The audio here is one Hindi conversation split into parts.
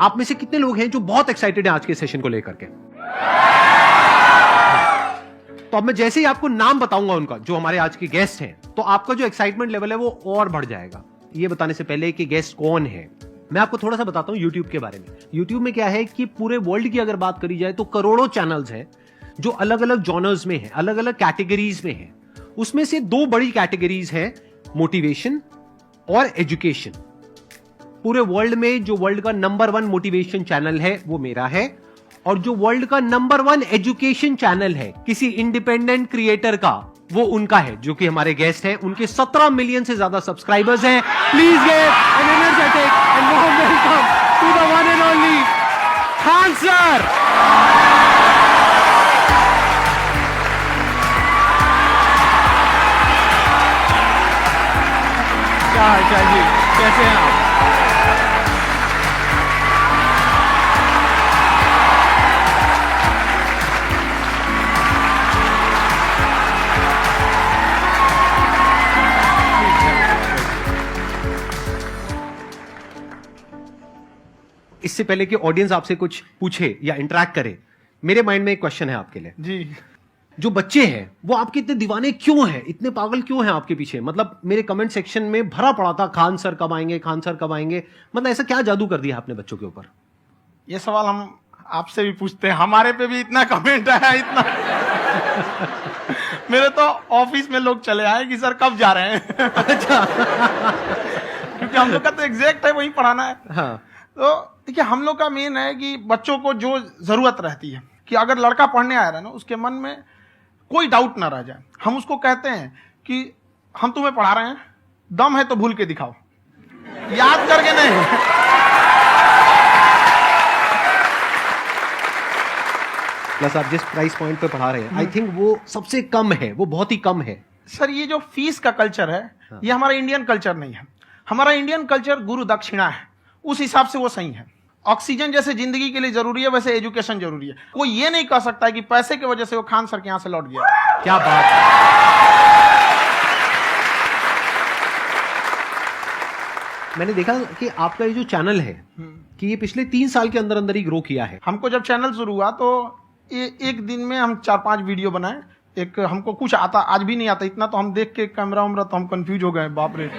आप में से कितने लोग हैं जो बहुत एक्साइटेड हैं आज के सेशन को लेकर के? तो अब मैं जैसे ही आपको नाम बताऊंगा उनका, जो हमारे आज के गेस्ट हैं, तो आपका जो एक्साइटमेंट लेवल है वो और बढ़ जाएगा। ये बताने से पहले कि गेस्ट कौन है, मैं आपको थोड़ा सा बताता हूं यूट्यूब के बारे में। यूट्यूब में क्या है कि पूरे वर्ल्ड की अगर बात करी जाए तो करोड़ों चैनल्स हैं जो अलग अलग जॉनर्स में हैं, अलग अलग कैटेगरीज में हैं। उसमें से दो बड़ी कैटेगरीज हैं, मोटिवेशन और एजुकेशन। पूरे वर्ल्ड में जो वर्ल्ड का नंबर 1 मोटिवेशन चैनल है वो मेरा है, और जो वर्ल्ड का नंबर 1 एजुकेशन चैनल है किसी इंडिपेंडेंट क्रिएटर का, वो उनका है, जो कि हमारे गेस्ट हैं। उनके 17 मिलियन से ज्यादा सब्सक्राइबर्स हैं। Please give an energetic and warm welcome to the one and only Khan sir. क्या हाल जी, कैसे हैं आप? इससे पहले कि ऑडियंस आपसे कुछ पूछे या इंटरेक्ट करे, मेरे माइंड में एक क्वेश्चन है आपके लिए जी। जो बच्चे हैं वो आपके इतने दीवाने क्यों हैं, इतने पागल क्यों हैं आपके पीछे? मतलब मेरे कमेंट सेक्शन में भरा पड़ा था, खान सर कब आएंगे, खान सर कब आएंगे। मतलब ऐसा क्या जादू कर दिया आपने बच्चों के ऊपर? ये सवाल हम आपसे भी पूछते हैं, हमारे पे भी इतना कमेंट आया, इतना मेरे तो ऑफिस में लोग चले आए कि सर कब जा रहे हैं। अच्छा। क्योंकि हम लोग का तो एग्जैक्ट है, वही पढ़ाना है। हाँ। तो देखिए, हम लोग का मेन है कि बच्चों को जो जरूरत रहती है कि अगर लड़का पढ़ने आ रहा है ना, उसके मन में कोई डाउट ना रह जाए। हम उसको कहते हैं कि हम तुम्हें पढ़ा रहे हैं, दम है तो भूल के दिखाओ, याद करके नहीं। प्लस आप जिस प्राइस पॉइंट पे पढ़ा रहे हैं, आई थिंक वो सबसे कम है, वो बहुत ही कम है। सर, ये जो फीस का कल्चर है, ये हमारा इंडियन कल्चर नहीं है। हमारा इंडियन कल्चर गुरु दक्षिणा है, उस हिसाब से वो सही है। ऑक्सीजन जैसे जिंदगी के लिए जरूरी है, वैसे एजुकेशन जरूरी है। कोई ये नहीं कह सकता है कि पैसे की वजह से वो खान सर के यहां से लौट गया। क्या बात है। मैंने देखा कि आपका ये जो चैनल है कि ये पिछले 3 साल के अंदर अंदर ही ग्रो किया है। हमको जब चैनल शुरू हुआ तो एक दिन में हम 4-5 वीडियो बनाए। एक हमको कुछ आता, आज भी नहीं आता इतना, तो हम देख के कैमरा उमरा तो हम कंफ्यूज हो गए, बाप रे।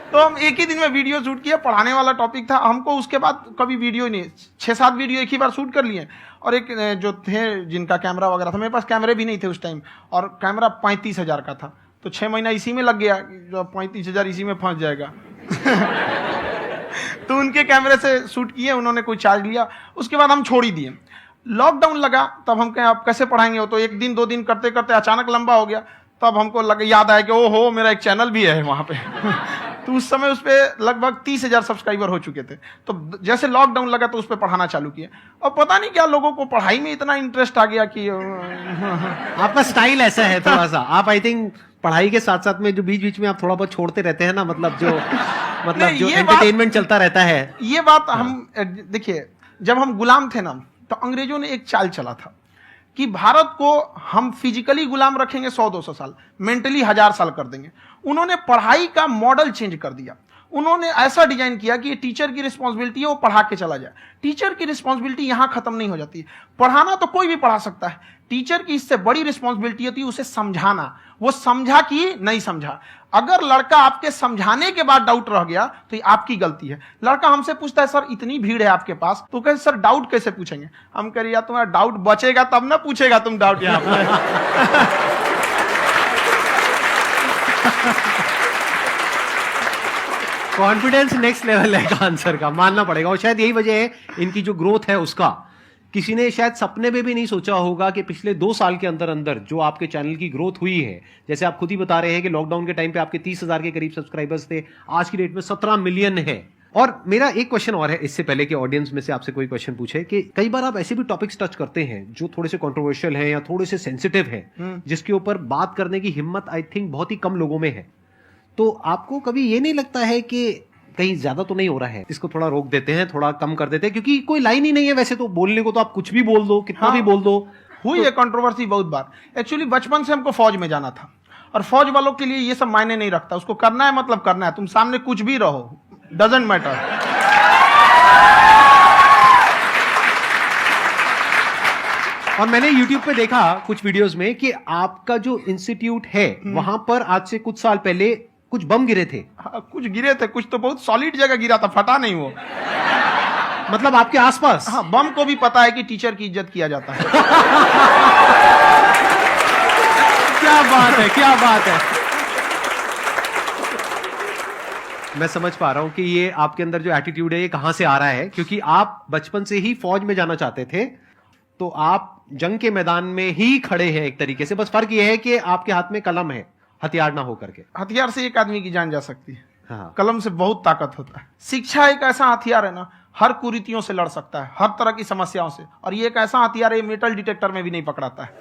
तो हम एक ही दिन में वीडियो शूट किया, पढ़ाने वाला टॉपिक था हमको। उसके बाद कभी वीडियो नहीं, 6-7 वीडियो एक ही बार शूट कर लिए। और एक जो थे जिनका कैमरा वगैरह था, मेरे पास कैमरे भी नहीं थे उस टाइम, और कैमरा 35,000 का था। तो 6 महीना इसी में लग गया, जो 35,000 इसी में फंस जाएगा। तो उनके कैमरे से शूट किए, उन्होंने कोई चार्ज लिया, उसके बाद हम छोड़ ही दिए। लॉकडाउन लगा, तब हम कहें आप कैसे पढ़ाएंगे? हो तो 1 दिन 2 दिन करते करते अचानक लंबा हो गया। तब हमको याद आया कि ओहो, मेरा एक चैनल भी है वहां पे। तो उस समय उस पर लगभग 30,000 सब्सक्राइबर हो चुके थे। तो जैसे लॉकडाउन लगा तो उस पर पढ़ाना चालू किया, और पता नहीं क्या लोगों को पढ़ाई में इतना इंटरेस्ट आ गया कि आपका स्टाइल ऐसा है थोड़ा सा। आप आई थिंक पढ़ाई के साथ साथ में जो बीच बीच में आप थोड़ा बहुत छोड़ते रहते हैं ना, मतलब जो एंटरटेनमेंट चलता रहता है। ये बात हम देखिए, जब हम गुलाम थे ना, तो अंग्रेजों ने एक चाल चला था कि भारत को हम फिजिकली गुलाम रखेंगे 100-200 साल, मेंटली 1000 साल कर देंगे। उन्होंने पढ़ाई का मॉडल चेंज कर दिया। उन्होंने ऐसा डिजाइन किया कि टीचर की रिस्पॉन्सिबिलिटी है वो पढ़ा के चला जाए। टीचर की रिस्पॉन्सिबिलिटी यहां खत्म नहीं हो जाती है। पढ़ाना तो कोई भी पढ़ा सकता है, टीचर की इससे बड़ी रिस्पॉन्सिबिलिटी होती है उसे समझाना। वो समझा कि नहीं समझा। अगर लड़का आपके समझाने के बाद डाउट रह गया तो ये आपकी गलती है। लड़का हमसे पूछता है, सर इतनी भीड़ है आपके पास, तो कहते सर डाउट कैसे पूछेंगे? हम कह रहे यार, तुम्हारा डाउट बचेगा तब ना पूछेगा तुम डाउट यहां पर। कॉन्फिडेंस नेक्स्ट लेवल है खान सर का, मानना पड़ेगा। और शायद यही वजह है इनकी जो ग्रोथ है उसका। किसी ने शायद सपने में भी नहीं सोचा होगा कि पिछले 2 साल के अंदर अंदर जो आपके चैनल की ग्रोथ हुई है, जैसे आप खुद ही बता रहे हैं कि लॉकडाउन के टाइम पे आपके 30,000 के करीब सब्सक्राइबर्स थे, आज की डेट में 17 मिलियन है। और मेरा एक क्वेश्चन और है, इससे पहले कि ऑडियंस में से आपसे कोई क्वेश्चन पूछे, कि कई बार आप ऐसे भी टॉपिक्स टच करते हैं जो थोड़े से कंट्रोवर्शियल हैं या थोड़े से सेंसिटिव हैं, जिसके ऊपर बात करने की हिम्मत आई थिंक बहुत ही कम लोगों में है। तो आपको कभी ये नहीं लगता है कि कहीं ज्यादा तो नहीं हो रहा है, इसको थोड़ा रोक देते हैं, थोड़ा कम कर देते हैं? क्योंकि कोई लाइन ही नहीं है वैसे तो बोलने को, तो आप कुछ भी बोल दो, कितना भी बोल दो। हुई है कंट्रोवर्सी बहुत बार। एक्चुअली बचपन से हमको फौज में जाना था, और फौज वालों के लिए ये सब मायने नहीं रखता। उसको करना है मतलब करना है, तुम सामने कुछ भी रहो, डजंट मैटर। और मैंने YouTube पे देखा कुछ वीडियोस में कि आपका जो इंस्टीट्यूट है वहां पर आज से कुछ साल पहले कुछ बम गिरे थे। हाँ, कुछ गिरे थे, कुछ तो बहुत सॉलिड जगह गिरा था, फटा नहीं वो। मतलब आपके आसपास। हाँ, बम को भी पता है कि टीचर की इज्जत किया जाता है। क्या बात है, क्या बात है। मैं समझ पा रहा हूं कि ये आपके अंदर जो एटीट्यूड है ये कहां से आ रहा है, क्योंकि आप बचपन से ही फौज में जाना चाहते थे, तो आप जंग के मैदान में ही खड़े हैं एक तरीके से। बस फर्क ये है कि आपके हाथ में कलम है, हथियार ना हो करके। हथियार से एक आदमी की जान जा सकती है, हाँ। कलम से बहुत ताकत होता है। शिक्षा एक ऐसा हथियार है ना, हर कुरीतियों से लड़ सकता है, हर तरह की समस्याओं से। और ये एक ऐसा हथियार है, मेटल डिटेक्टर में भी नहीं पकड़ाता है।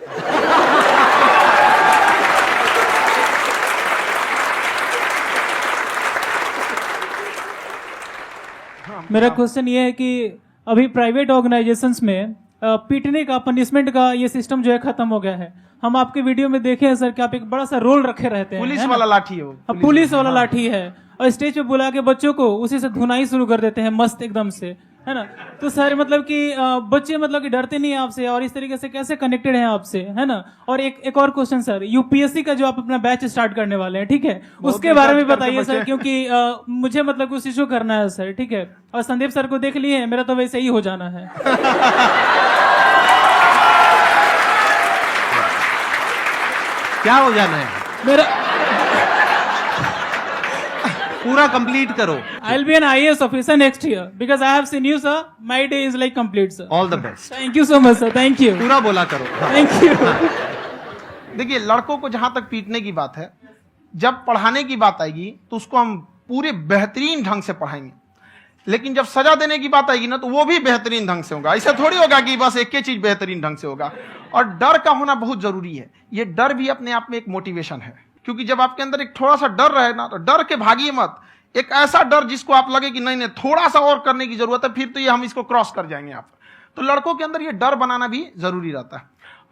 मेरा क्वेश्चन ये है कि अभी प्राइवेट ऑर्गेनाइजेशंस में पीटने का, पनिशमेंट का ये सिस्टम जो है खत्म हो गया है। हम आपके वीडियो में देखे हैं सर कि आप एक बड़ा सा रोल रखे रहते हैं, पुलिस वाला लाठी है वो, पुलिस वाला लाठी है, और स्टेज पे बुला के बच्चों को उसी से धुनाई शुरू कर देते हैं मस्त एकदम से, है ना। तो सर मतलब कि बच्चे मतलब कि डरते नहीं हैं आपसे, और इस तरीके से कैसे कनेक्टेड हैं आपसे, है ना। और एक और क्वेश्चन सर, यूपीएससी का जो आप अपना बैच स्टार्ट करने वाले हैं, ठीक है, उसके बारे में बताइए सर, क्योंकि मुझे मतलब कुछ इशू करना है सर, ठीक है। और संदीप सर को देख लिए, मेरा तो वैसे ही हो जाना है। क्या हो जाना है? मेरा पूरा कंप्लीट करो। I'll be an IAS officer next year because I have seen you, sir. My day is like complete, sir. All the best. Thank you so much, sir. Thank you. पूरा बोला करो। Thank you. देखिए, लड़कों को जहां तक पीटने की बात है, जब पढ़ाने की बात आएगी तो उसको हम पूरे बेहतरीन ढंग से पढ़ाएंगे। लेकिन जब सजा देने की बात आएगी ना, तो वो भी बेहतरीन ढंग से होगा। ऐसा थोड़ी होगा कि बस एक ही चीज बेहतरीन ढंग से होगा। और डर का होना बहुत जरूरी है। ये डर भी अपने आप में एक मोटिवेशन है, क्योंकि जब आपके अंदर एक थोड़ा सा डर रहे ना, तो डर के भागिए मत। एक ऐसा डर जिसको आप लगे कि नहीं नहीं थोड़ा सा और करने की जरूरत है, फिर तो ये हम इसको क्रॉस कर जाएंगे यहाँ पर। तो लड़कों के अंदर ये डर बनाना भी जरूरी रहता है।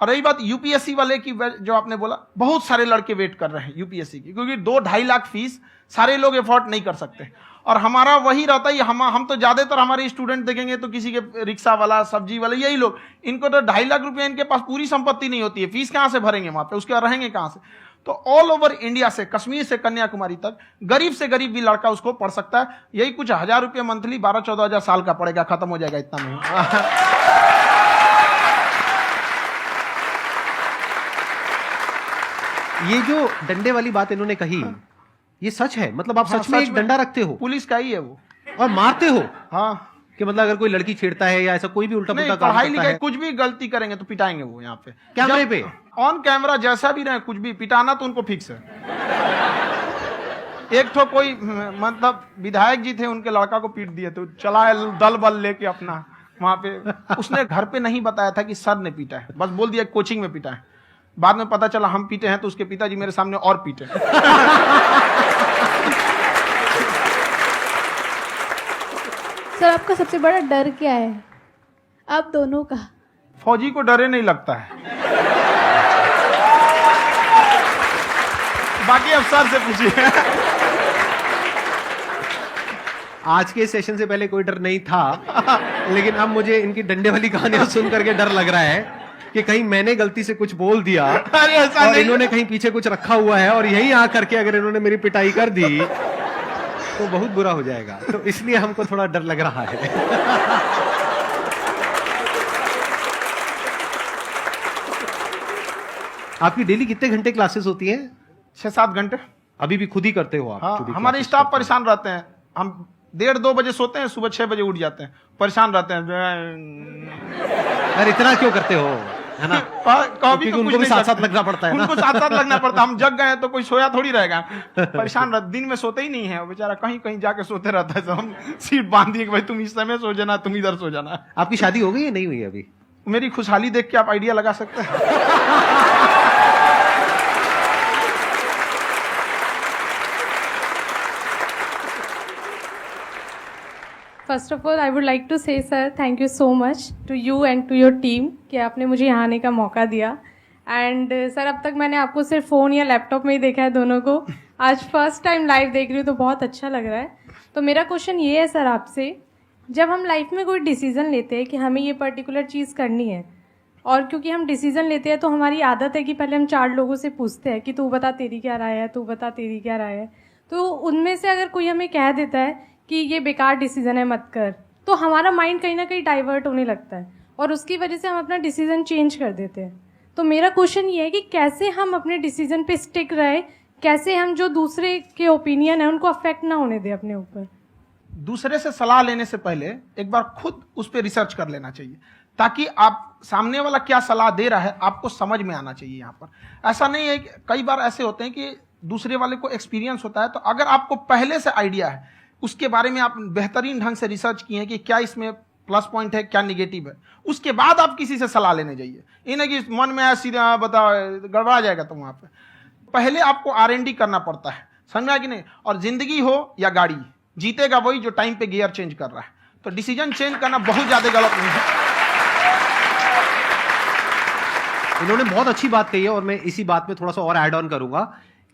और रही बात यूपीएससी वाले की, जो आपने बोला, बहुत सारे लड़के वेट कर रहे हैं यूपीएससी की, क्योंकि 2-2.5 लाख फीस सारे लोग एफोर्ड नहीं कर सकते। और हमारा वही रहता है, हम तो ज्यादातर हमारे स्टूडेंट देखेंगे तो किसी के रिक्शा वाला, सब्जी वाला, यही लोग, इनको तो 2.5 लाख रुपया, इनके पास पूरी संपत्ति नहीं होती है, फीस कहां से भरेंगे वहां पे, उसके बाद रहेंगे कहां से। तो ऑल ओवर इंडिया से, कश्मीर से कन्याकुमारी तक, गरीब से गरीब भी लड़का उसको पढ़ सकता है। यही कुछ 1000 रुपये मंथली, 12-14 हजार साल का पड़ेगा, खत्म हो जाएगा इतना में। ये जो डंडे वाली बात इन्होंने कही, ये सच है? मतलब आप सच में एक डंडा रखते हो? पुलिस का ही है वो। और मारते हो? हाँ, कि मतलब अगर कोई लड़की छेड़ता है या ऐसा कोई भी उल्टा पुल्टा काम पढ़ाई करता लिखाई है, कुछ भी गलती करेंगे तो पिटाएंगे वो यहाँ पे, कैमरे पे, ऑन कैमरा, जैसा भी रहे, कुछ भी पिटाना तो उनको फिक्स है। एक तो कोई मतलब विधायक जी थे, उनके लड़का को पीट दिए, तो चला है दल बल लेके अपना वहां पे। उसने घर पे नहीं बताया था कि सर ने पीटा है, बस बोल दिया कोचिंग में पीटा है। बाद में पता चला हम पीटे हैं, तो उसके पिताजी मेरे सामने और पीटे। सर आपका सबसे बड़ा डर क्या है, आप दोनों का? फौजी को डरे नहीं लगता है, बाकी अफसर से पूछिए। आज के सेशन से पहले कोई डर नहीं था, लेकिन अब मुझे इनकी डंडे वाली कहानियां सुन करके डर लग रहा है कि कहीं मैंने गलती से कुछ बोल दिया अरे ऐसा और नहीं, इन्होंने कहीं पीछे कुछ रखा हुआ है, और यही आ करके अगर इन्होंने मेरी पिटाई कर दी तो बहुत बुरा हो जाएगा। तो इसलिए हमको थोड़ा डर लग रहा है। आपकी डेली कितने घंटे क्लासेस होती हैं? 6-7 घंटे। अभी भी खुद ही करते हो आप? हाँ, खुद ही हमारे classes स्टाफ करते परेशान रहते हैं। हम 1:30-2 बजे सोते हैं, सुबह 6 बजे उठ जाते हैं, परेशान रहते हैं। हो? अरे इतना क्यों करते हो, है ना? कभी क्योंकि उनको भी साथ साथ लगना पड़ता है ना। उनको साथ साथ लगना पड़ता है। हम जग गए तो कोई सोया थोड़ी रहेगा, परेशान रहते, दिन में सोते ही नहीं है बेचारा, कहीं कहीं जाके सोते रहता है। तो हम सीट बांध दिए कि भाई तुम इस समय सो जाना, तुम इधर सो जाना। आपकी शादी हो गई है? नहीं हुई अभी? मेरी खुशहाली देख के आप आइडिया लगा सकते हैं। First of all I would like to say sir thank you so much to you and to your team कि आपने मुझे यहाँ आने का मौका दिया। एंड सर अब तक मैंने आपको सिर्फ फ़ोन या लैपटॉप में ही देखा है दोनों को, आज फर्स्ट टाइम लाइव देख रही हूँ तो बहुत अच्छा लग रहा है। तो मेरा क्वेश्चन ये है सर आपसे जब हम लाइफ में कोई डिसीजन लेते हैं कि हमें ये पर्टिकुलर चीज़ करनी है, और क्योंकि हम डिसीजन लेते हैं तो हमारी आदत है कि पहले हम 4 लोगों से पूछते हैं कि तू बता तेरी क्या राय है, तू बता तेरी क्या राय है। तो उनमें से अगर कोई हमें कह देता है कि ये बेकार डिसीजन है मत कर, तो हमारा माइंड कहीं ना कहीं डाइवर्ट होने लगता है और उसकी वजह से हम अपना डिसीजन चेंज कर देते हैं। तो मेरा क्वेश्चन ये है कि कैसे हम अपने डिसीजन पे स्टिक रहे, कैसे हम जो दूसरे के ओपिनियन है उनको अफेक्ट ना होने दें अपने ऊपर। दूसरे से सलाह लेने से पहले एक बार खुद उस पर रिसर्च कर लेना चाहिए, ताकि आप सामने वाला क्या सलाह दे रहा है आपको समझ में आना चाहिए। यहाँ पर ऐसा नहीं है कि कई बार ऐसे होते हैं कि दूसरे वाले को एक्सपीरियंस होता है, तो अगर आपको पहले से आइडिया है, उसके बारे में आप बेहतरीन ढंग से रिसर्च किए हैं कि क्या इसमें प्लस पॉइंट है क्या निगेटिव है, उसके बाद आप किसी से सलाह लेने जाइए। ये नहीं कि मन में सीधा बता गड़बड़ा जाएगा। तो वहाँ पे पहले आपको R&D करना पड़ता है, समझ में आया कि नहीं। और जिंदगी हो या गाड़ी, जीतेगा वही जो टाइम पे गियर चेंज कर रहा है। तो डिसीजन चेंज करना बहुत ज्यादा गलत नहीं है। इन्होंने बहुत अच्छी बात कही है और मैं इसी बात पे थोड़ा सा और ऐड ऑन करूंगा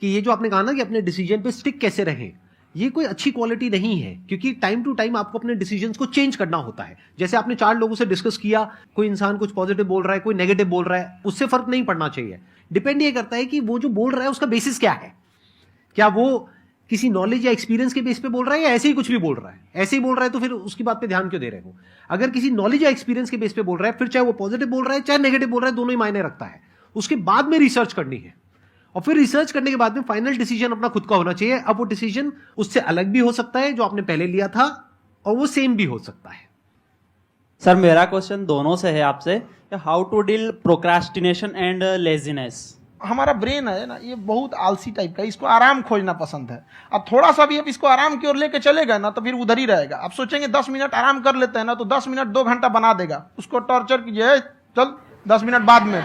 कि ये जो आपने कहा ना कि अपने डिसीजन पे स्टिक कैसे रहें, ये कोई अच्छी क्वालिटी नहीं है, क्योंकि टाइम टू टाइम आपको अपने डिसीजंस को चेंज करना होता है। जैसे आपने 4 लोगों से डिस्कस किया, कोई इंसान कुछ पॉजिटिव बोल रहा है, कोई नेगेटिव बोल रहा है, उससे फर्क नहीं पड़ना चाहिए। डिपेंड ये करता है कि वो जो बोल रहा है उसका बेसिस क्या है। क्या वो किसी नॉलेज या एक्सपीरियंस के बेस पे बोल रहा है या ऐसे ही कुछ भी बोल रहा है? ऐसे ही बोल रहा है तो फिर उसकी बात पे ध्यान क्यों दे रहे हो? अगर किसी नॉलेज या एक्सपीरियंस के बेस पे बोल रहा है, फिर चाहे वो पॉजिटिव बोल रहा है चाहे नेगेटिव बोल रहा है, दोनों ही मायने रखता है। उसके बाद में रिसर्च करनी है और फिर रिसर्च करने के बाद में फाइनल डिसीजन अपना खुद का होना चाहिए। अब वो डिसीजन उससे अलग भी हो सकता है जो आपने पहले लिया था, और वो सेम भी हो सकता है। सर मेरा क्वेश्चन दोनों से है आपसे, how to deal procrastination and laziness. हमारा ब्रेन है ना, ये बहुत आलसी टाइप का है, इसको आराम खोजना पसंद है। अब थोड़ा सा भी अब इसको आराम की ओर लेके चले गए ना तो फिर उधर ही रहेगा। आप सोचेंगे 10 मिनट आराम कर लेते हैं ना, तो 10 मिनट 2 घंटा बना देगा। उसको टॉर्चर कीजिए, चल 10 मिनट बाद में।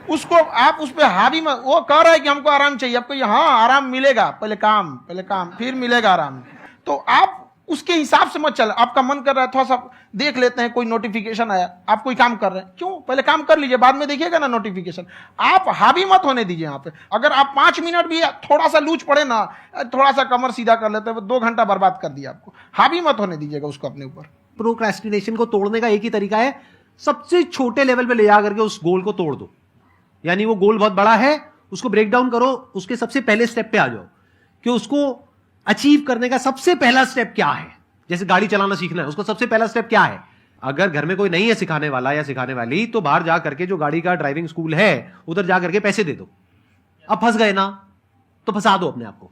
उसको आप उस पर हावी मत, वो कह रहा है कि हमको आराम चाहिए, आपको हाँ आराम मिलेगा, पहले काम फिर मिलेगा आराम। तो आप उसके हिसाब से मत चल। आपका मन कर रहा है थोड़ा सा देख लेते हैं, कोई नोटिफिकेशन आया, आप कोई काम कर रहे हैं, क्यों पहले काम कर लीजिए, बाद में देखिएगा ना नोटिफिकेशन। आप हावी मत होने दीजिए यहाँ पे। अगर आप 5 मिनट भी थोड़ा सा लूज पड़े ना, थोड़ा सा कमर सीधा कर लेते हैं, 2 घंटा बर्बाद कर दिया आपको। हावी मत होने दीजिएगा उसको अपने ऊपर। प्रोक्रेस्टिनेशन को तोड़ने का एक ही तरीका है, सबसे छोटे लेवल पे ले जा करके उस गोल को तोड़ दो। यानी वो गोल बहुत बड़ा है, उसको ब्रेक डाउन करो, उसके सबसे पहले स्टेप पे आ जाओ कि उसको अचीव करने का सबसे पहला स्टेप क्या है। जैसे गाड़ी चलाना सीखना है, उसको सबसे पहला स्टेप क्या है। अगर घर में कोई नहीं है सिखाने वाला या सिखाने वाली, तो बाहर जा करके जो गाड़ी का ड्राइविंग स्कूल है उधर जा करके पैसे दे दो। अब फंस गए ना तो फंसा दो अपने आप को।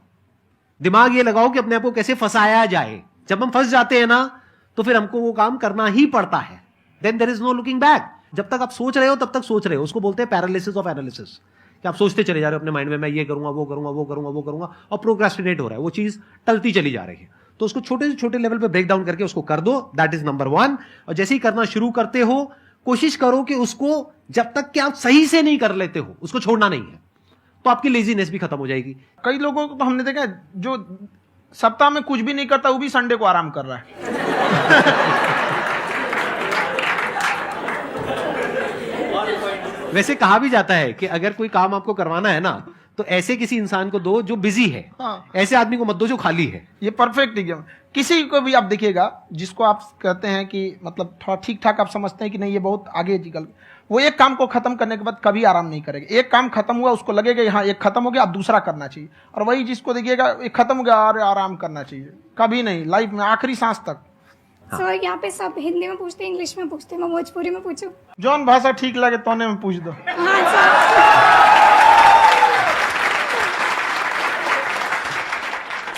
दिमाग ये लगाओ कि अपने आप को कैसे फंसाया जाए। जब हम फंस जाते हैं ना तो फिर हमको वो काम करना ही पड़ता है। Then there is no looking back. जब तक आप सोच रहे हो तब तक सोच रहे हो, उसको बोलते हैं पैरालिसिस ऑफ एनालिसिस, कि आप सोचते चले जा रहे हो अपने माइंड में, मैं ये करूंगा वो करूंगा वो करूंगा वो करूंगा, और प्रोक्रेस्टिनेट हो रहा है, वो चीज टलती चली जा रही है। तो उसको छोटे से छोटे लेवल पे ब्रेक डाउन करके उसको कर दो, दैट इज नंबर 1। और जैसे ही करना शुरू करते हो, कोशिश करो कि उसको जब तक कि आप सही से नहीं कर लेते हो उसको छोड़ना नहीं है, तो आपकी लेजीनेस भी खत्म हो जाएगी। कई लोगों को तो हमने देखा है, जो सप्ताह में कुछ भी नहीं करता वो भी संडे को आराम कर रहा है। वैसे कहा भी जाता है कि अगर कोई काम आपको करवाना है ना, तो ऐसे किसी इंसान को दो जो बिजी है। हाँ। ऐसे आदमी को मत दो जो खाली है। ये परफेक्ट एग्जाम। किसी को भी आप देखिएगा जिसको आप कहते हैं कि मतलब थोड़ा ठीक ठाक आप समझते हैं कि नहीं ये बहुत आगे निकल, वो एक काम को खत्म करने के बाद कभी आराम नहीं करेगा। एक काम खत्म हुआ उसको लगेगा हाँ एक खत्म हो गया, अब दूसरा करना चाहिए। और वही जिसको देखिएगा एक खत्म हो गया और आराम करना चाहिए, कभी नहीं, लाइफ में आखिरी सांस तक। सर यहाँ पे सब हिंदी में पूछते हैं, इंग्लिश में पूछते हैं, मैं भोजपुरी में पूछूं? जौन भाषा ठीक लगे तोने में पूछ दो। हाँ सर।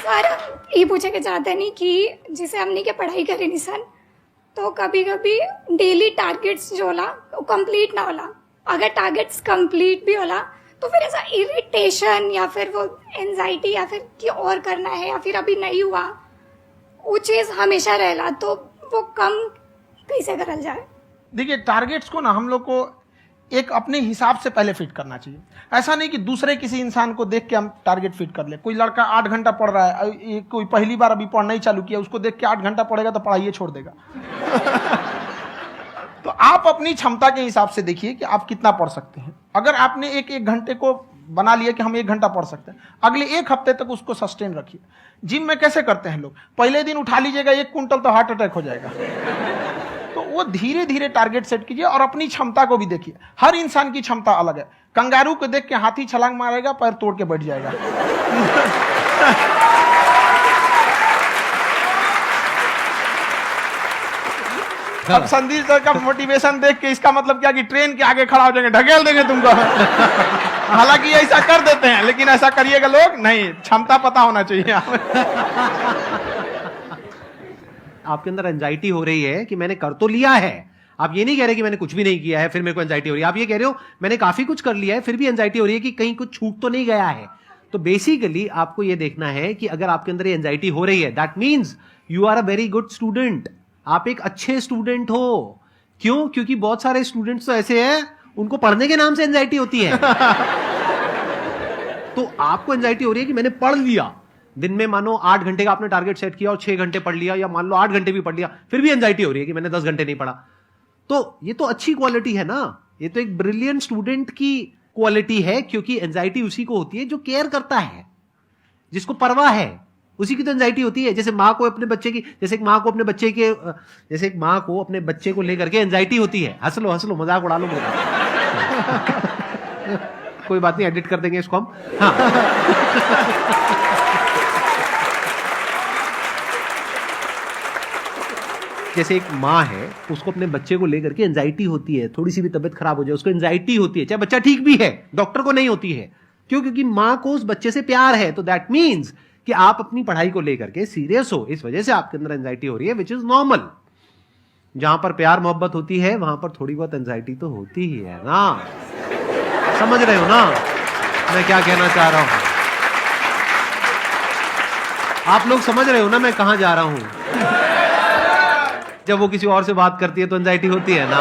सर ये पूछे के चाहते नहीं कि जैसे हमने के पढ़ाई करी नहीं सर, तो कभी कभी डेली टारगेट्स जो होला वो कंप्लीट ना होला। अगर टारगेट्स कंप्लीट भी होला तो फिर ऐसा इरिटेशन या फिर वो एंजाइटी या फिर कि और करना है या फिर अभी नहीं हुआ, वो चीज हमेशा रहेला। तो वो कम कैसे करल जाए? देखिए टारगेट्स को ना हम लोग को एक अपने हिसाब से पहले फिट करना चाहिए। ऐसा नहीं कि दूसरे किसी इंसान को देख के हम टारगेट फिट कर ले। कोई लड़का 8 घंटा पढ़ रहा है, कोई पहली बार अभी पढ़ना ही चालू किया, उसको देख के 8 घंटा पढ़ेगा तो पढ़ाई छोड़ देगा। तो आप अपनी क्षमता के हिसाब से देखिए कि आप कितना पढ़ सकते हैं। अगर आपने एक घंटे को बना लिया कि हम 1 घंटा पढ़ सकते हैं, अगले 1 हफ्ते तक उसको सस्टेन रखिए। जिम में कैसे करते हैं लोग, पहले दिन उठा लीजिएगा 1 कुंटल तो हार्ट अटैक हो जाएगा। तो वो धीरे धीरे टारगेट सेट कीजिए और अपनी क्षमता को भी देखिए। हर इंसान की क्षमता अलग है। कंगारू को देख के हाथी छलांग मारेगा, पैर तोड़ के बैठ जाएगा। अब संदीप सर का मोटिवेशन देख के इसका मतलब क्या कि ट्रेन के आगे खड़ा हो जाएंगे, ढकेल देंगे तुमको। हालांकि ऐसा कर देते हैं, लेकिन ऐसा करिएगा लोग नहीं, क्षमता पता होना चाहिए। आपके अंदर एंजाइटी हो रही है कि मैंने कर तो लिया है, आप ये नहीं कह रहे कि मैंने कुछ भी नहीं किया है फिर मेरे को एंजाइटी हो रही है, आप ये कह रहे हो मैंने काफी कुछ कर लिया है फिर भी एंजाइटी हो रही है कि कहीं कुछ छूट तो नहीं गया है। तो बेसिकली आपको ये देखना है कि अगर आपके अंदर ये एंजाइटी हो रही है, that means you are a very good student, आप एक अच्छे स्टूडेंट हो। क्यों? क्योंकि बहुत सारे स्टूडेंट्स तो ऐसे हैं उनको पढ़ने के नाम से एंजाइटी होती है। तो आपको एंजाइटी हो रही है कि मैंने पढ़ लिया, दिन में मानो 8 घंटे का आपने टारगेट सेट किया और 6 घंटे पढ़ लिया, या मान लो 8 घंटे भी पढ़ लिया, फिर भी एंजाइटी हो रही है कि मैंने 10 घंटे नहीं पढ़ा। तो ये तो अच्छी क्वालिटी है ना, ये तो एक ब्रिलियंट स्टूडेंट की क्वालिटी है, क्योंकि एंजाइटी उसी को होती है जो केयर करता है, जिसको परवाह है, उसी की तो एंजाइटी होती है। जैसे माँ को अपने बच्चे की, जैसे एक माँ को अपने बच्चे के, जैसे एक माँ को अपने बच्चे को लेकर के एंजाइटी होती है। हंस लो मजाक उड़ा लो मेरा। कोई बात नहीं, एडिट कर देंगे इसको हम। हाँ। जैसे एक माँ है, उसको अपने बच्चे को लेकर के एंजाइटी होती है, थोड़ी सी भी तबियत खराब हो जाए उसको एंजाइटी होती है, चाहे बच्चा ठीक भी है, डॉक्टर को नहीं होती है। क्यों? क्योंकि माँ को उस बच्चे से प्यार है। तो दैट मीन्स कि आप अपनी पढ़ाई को लेकर के सीरियस हो, इस वजह से आपके अंदर एंजाइटी हो रही है, विच इज नॉर्मल। जहां पर प्यार मोहब्बत होती है वहां पर थोड़ी बहुत एंजाइटी तो होती ही है ना। समझ रहे हो ना मैं क्या कहना चाह रहा हूं? आप लोग समझ रहे हो ना मैं कहां जा रहा हूं? जब वो किसी और से बात करती है तो एंजाइटी होती है ना।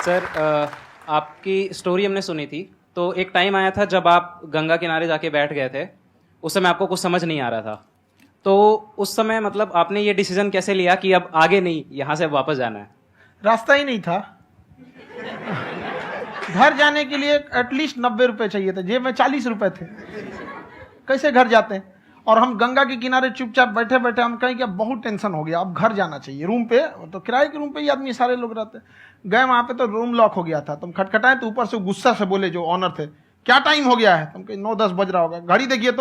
सर, आपकी स्टोरी हमने सुनी थी, तो एक टाइम आया था जब आप गंगा किनारे जाके बैठ गए थे, उस समय आपको कुछ समझ नहीं आ रहा था। तो उस समय मतलब आपने ये डिसीजन कैसे लिया कि अब आगे नहीं, यहाँ से वापस जाना है? रास्ता ही नहीं था। घर जाने के लिए एटलीस्ट 90 रुपए चाहिए थे, जेब में 40 रुपए थे। कैसे घर जाते हैं? और हम गंगा के किनारे चुपचाप बैठे बैठे हम कहें कि अब बहुत टेंशन हो गया, अब घर जाना चाहिए। रूम पे, तो किराए के रूम पे ही आदमी सारे लोग रहते। गए वहां पे तो रूम लॉक हो गया था। तुम खटखटाए तो ऊपर से गुस्सा से बोले जो ऑनर थे, क्या टाइम हो गया है? तुम कहे 9-10 बज रहा होगा। घड़ी देखिए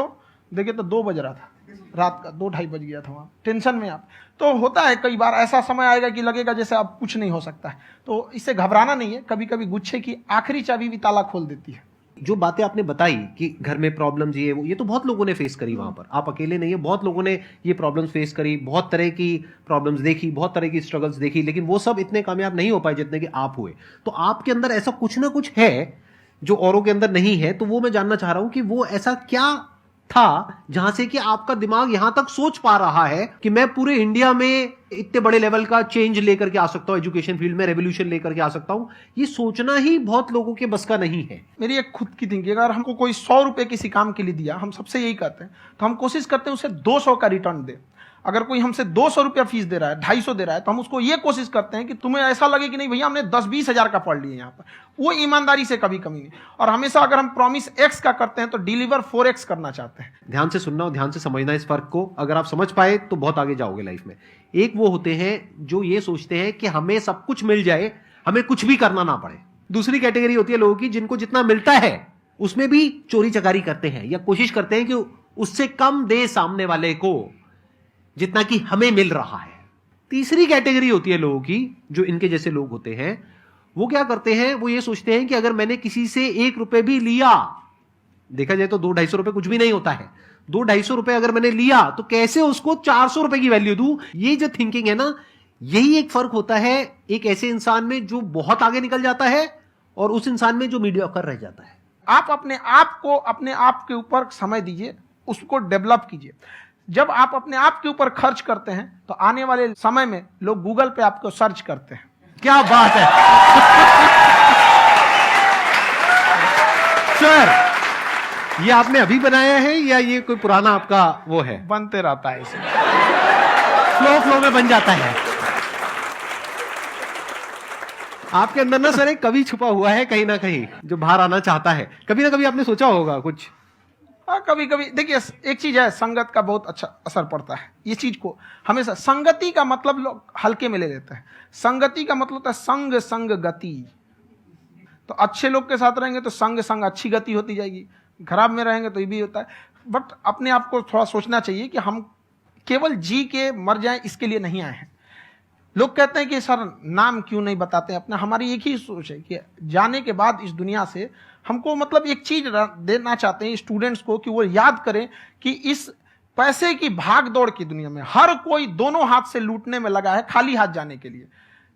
तो 2 बज रहा था रात का, 2-2:30 बज गया था वहाँ। टेंशन में आप तो होता है, कई बार ऐसा समय आएगा कि लगेगा जैसे अब कुछ नहीं हो सकता है। तो इससे घबराना नहीं है। कभी कभी गुच्छे की आखिरी चाबी भी ताला खोल देती है। जो बातें आपने बताई कि घर में प्रॉब्लम्स ये वो, ये तो बहुत लोगों ने फेस करी वहां पर, आप अकेले नहीं है, बहुत लोगों ने ये प्रॉब्लम्स फेस करी, बहुत तरह की प्रॉब्लम्स देखी, बहुत तरह की स्ट्रगल्स देखी, लेकिन वो सब इतने कामयाब नहीं हो पाए जितने कि आप हुए। तो आपके अंदर ऐसा कुछ ना कुछ है जो औरों के अंदर नहीं है। तो वो मैं जानना चाह रहा हूं कि वो ऐसा क्या था जहां से कि आपका दिमाग यहां तक सोच पा रहा है कि मैं पूरे इंडिया में इतने बड़े लेवल का चेंज लेकर के आ सकता हूं, एजुकेशन फील्ड में रेवोल्यूशन लेकर के आ सकता हूं। ये सोचना ही बहुत लोगों के बस का नहीं है। मेरी एक खुद की थिंकिंग, अगर हमको कोई 100 रुपए किसी काम के लिए दिया, हम सबसे यही करते हैं, तो हम कोशिश करते हैं उसे 200 का रिटर्न दे। अगर कोई हमसे 200 रुपया फीस दे रहा है, 250 दे रहा है, तो हम उसको ये कोशिश करते हैं कि तुम्हें ऐसा लगे कि नहीं भैया हमने 10-20 हजार का पढ़ लिया यहाँ पर। वो ईमानदारी से कभी कमी नहीं। और हमेशा अगर हम प्रॉमिस एक्स का करते हैं तो डिलीवर 4x करना चाहते हैं। ध्यान से सुनना और ध्यान से समझना इस फर्क को। अगर आप समझ पाए तो बहुत आगे जाओगे लाइफ में। एक वो होते हैं जो ये सोचते हैं कि हमें सब कुछ मिल जाए, हमें कुछ भी करना ना पड़े। दूसरी कैटेगरी होती है लोगों की जिनको जितना मिलता है उसमें भी चोरी चकारी करते हैं या कोशिश करते हैं कि उससे कम दे सामने वाले को जितना कि हमें मिल रहा है। तीसरी कैटेगरी होती है लोगों की जो इनके जैसे लोग होते हैं, वो क्या करते हैं, वो ये सोचते हैं कि अगर मैंने किसी से 1 रुपए भी लिया, देखा जाए तो 200-250 रुपए कुछ भी नहीं होता है, 200-250 रुपए अगर मैंने लिया तो कैसे उसको 400 रुपए की वैल्यू दूं। ये जो थिंकिंग है ना, यही एक फर्क होता है एक ऐसे इंसान में जो बहुत आगे निकल जाता है और उस इंसान में जो मीडियोकर रह जाता है। आप अपने आप को अपने आप के ऊपर समय दीजिए, उसको डेवलप कीजिए। जब आप अपने आप के ऊपर खर्च करते हैं तो आने वाले समय में लोग गूगल पे आपको सर्च करते हैं। क्या बात है सर, ये आपने अभी बनाया है या ये कोई पुराना आपका वो है? बनते रहता है, इसे फ्लो में बन जाता है। आपके अंदर ना सर एक कवि छुपा हुआ है कहीं ना कहीं जो बाहर आना चाहता है। कभी ना कभी आपने सोचा होगा कुछ। हाँ, कभी कभी देखिए, एक चीज है, संगत का बहुत अच्छा असर पड़ता है। ये चीज को हमेशा, संगति का मतलब लोग हल्के में ले लेते हैं। संगति का मतलब होता है संग संग गति। तो अच्छे लोग के साथ रहेंगे तो संग संग अच्छी गति होती जाएगी, खराब में रहेंगे तो ये भी होता है। बट अपने आप को थोड़ा सोचना चाहिए कि हम केवल जी के मर जाएं इसके लिए नहीं आए हैं। लोग कहते हैं कि सर नाम क्यों नहीं बताते अपना। हमारी एक ही सोच है कि जाने के बाद इस दुनिया से हमको मतलब एक चीज देना चाहते हैं स्टूडेंट्स को, कि वो याद करें कि इस पैसे की भाग दौड़ की दुनिया में हर कोई दोनों हाथ से लूटने में लगा है, खाली हाथ जाने के लिए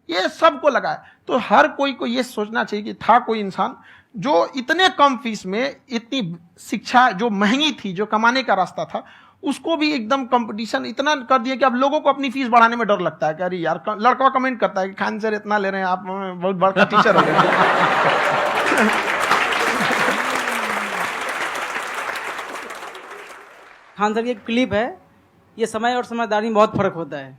ये सबको लगा है। तो हर कोई को ये सोचना चाहिए कि था कोई इंसान जो इतने कम फीस में इतनी शिक्षा जो महंगी थी, जो कमाने का रास्ता था, उसको भी एकदम कंपटीशन इतना कर दिया कि अब लोगों को अपनी फीस बढ़ाने में डर लगता है कि अरे यार, लड़का कमेंट करता है कि खान सर इतना ले रहे हैं, आप बहुत बड़ा टीचर हो गए। खान सर की एक क्लिप है, ये समय और समझदारी में बहुत फर्क होता है।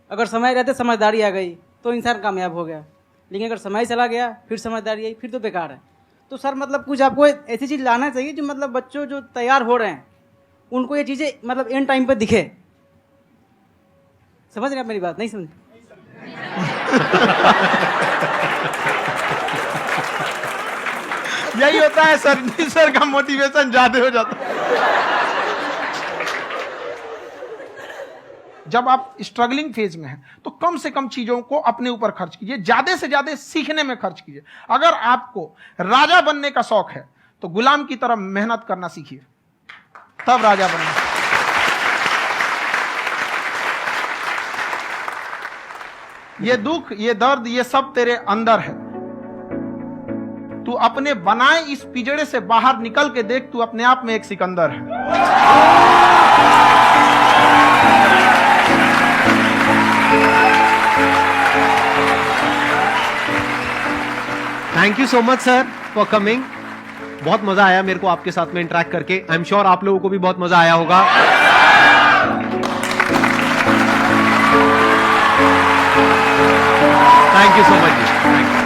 अगर समय रहते समझदारी आ गई तो इंसान कामयाब हो गया, लेकिन अगर समय चला गया फिर समझदारी आई फिर तो बेकार है। तो सर मतलब कुछ आपको ऐसी चीज़ लाना चाहिए जो मतलब बच्चों जो तैयार हो रहे हैं उनको ये चीज़ें मतलब एंड टाइम पे दिखे। समझ रहे हैं आप मेरी बात? नहीं समझ? यही होता है सर, सर का मोटिवेशन ज्यादा हो जाता है। जब आप स्ट्रगलिंग फेज में हैं तो कम से कम चीजों को अपने ऊपर खर्च कीजिए, ज्यादा से ज्यादा सीखने में खर्च कीजिए। अगर आपको राजा बनने का शौक है तो गुलाम की तरह मेहनत करना सीखिए, तब राजा बनेंगे। ये दुख, ये दर्द, ये सब तेरे अंदर है। तू अपने बनाए इस पिजड़े से बाहर निकल के देख, तू अपने आप में एक सिकंदर है। Thank you so much sir for coming. बहुत मजा आया मेरे को आपके साथ में इंटरेक्ट करके। आई एम श्योर आप लोगों को भी बहुत मजा आया होगा। थैंक यू सो मच जी, थैंक यू।